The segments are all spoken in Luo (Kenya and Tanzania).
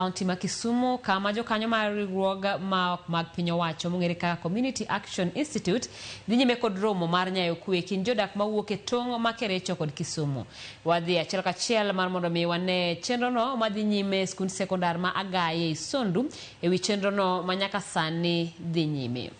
Kaunti ma Kisumu kama jokanyo mar riwruoga mag piny owacho mong'ere kaka Community Action Institute dhi nyime kod romo mar nyayo kwe kind jodak mawuok e tong' ma Kericho kod Kisumu. Wadhi achiel kachiel mar mondo mi wane chenrono madhi nyime skund sekondar ma Agaye e Sondu ewi chenrono ma nyaka sani dhi nyime.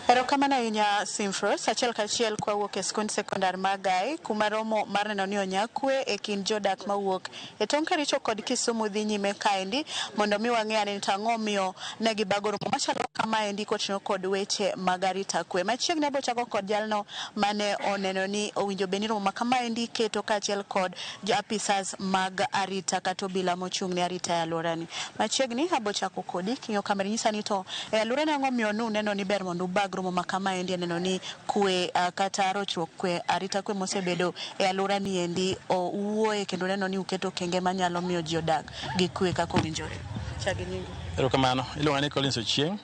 Erokamano ahinya Simfros, achiel kachiel kwa wuok e skund sekondar ma Agaye kuma romo mar neno ni onyakwe e kind jodak mawuok e tong' Kericho kod Kisumu dhi nyime kaendi mondo mi wang'e ni tang'o miyo ne gibago romo machalo kamaendi koting'o kod weche mag arita kwe. Machiegni abo chako kod jalno mane oneno ni owinjo beni romo ma kamaendi keto kachiel kod apisas mag arita kata obila mochung' ne arita e alworani. Machiegni abo chako kodi king'yo kamera nyisa ni to e alworani ang'o miyo nuneno ni ber mondo ubag romo ma kamaendi neno ni kwe kata rochruok kwe arita kwe mosebedo e alworani endi uwuoye kendo neno ni uketo kenge manyalo miyo ji odak gi kwe kaka owinjore. Chagi nyingi. Erokamano, iluonga ni Collins Ochieng',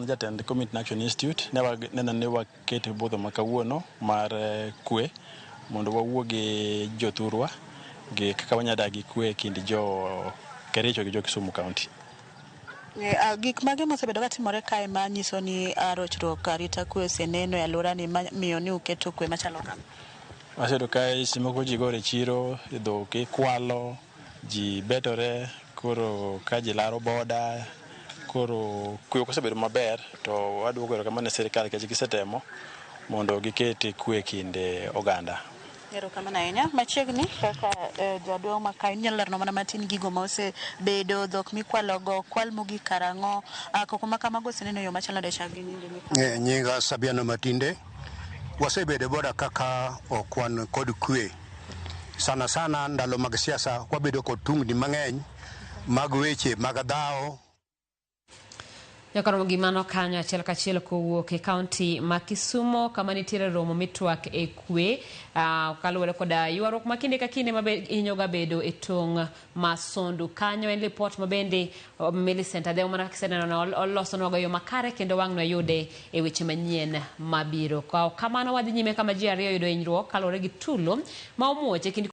jatend Community Action Institute. Neno ni waketo budho ma kawuono mar kwe mondo wawuo gi jothurwa gi kaka wanyadak gi kwe kind jo Kericho gi jo Kisumu County. Gik mage mosebedo ka timore kae ma nyiso ni rochruok arita kwe oseneno e alworani miyo ni uketo kwe machalo kama. Wasebedo kae simoko ji gore chiro, dhok ikwalo, ji betore, koro ka ji laro boda, koro kwe osebedo maber to waduogo erokamano ne sirikal nikech gisetemo mondo gikete kwe kinde oganda. Erokamano ahinya. Machiegni kaka jaduong' ma kae nyalo lerno mana matin gigo ma osebedo dhok mikwalogo kwal mogik karang'o koko ma kamago oseneno yo machalo nade chagi nyingi. Nyinga Sabiano Matinde. Wasebedo boda kaka okwan kod kwe. Sana sana ndalo mag siasa wabedo kod tungni mang'eny mag weche mag dhawo. Nyakano gimano kanyo achiel kachiel kowuok e kaunti ma Kisumu kama nitiere romo mitwak e kwe kaluwore koda ywaruok ma kinde ka kinde hinyoga bedo e tong' ma Sondu. Kanyo en report mabende Millicent Adeo mana kaka iseneno olosonwago yo makare kendo wang' nwayude e weche manyien mabiro. Kamano wadhi nyime kama ji ariyo yudo hinyruok kaluwore gi tulo ma omuoch e kind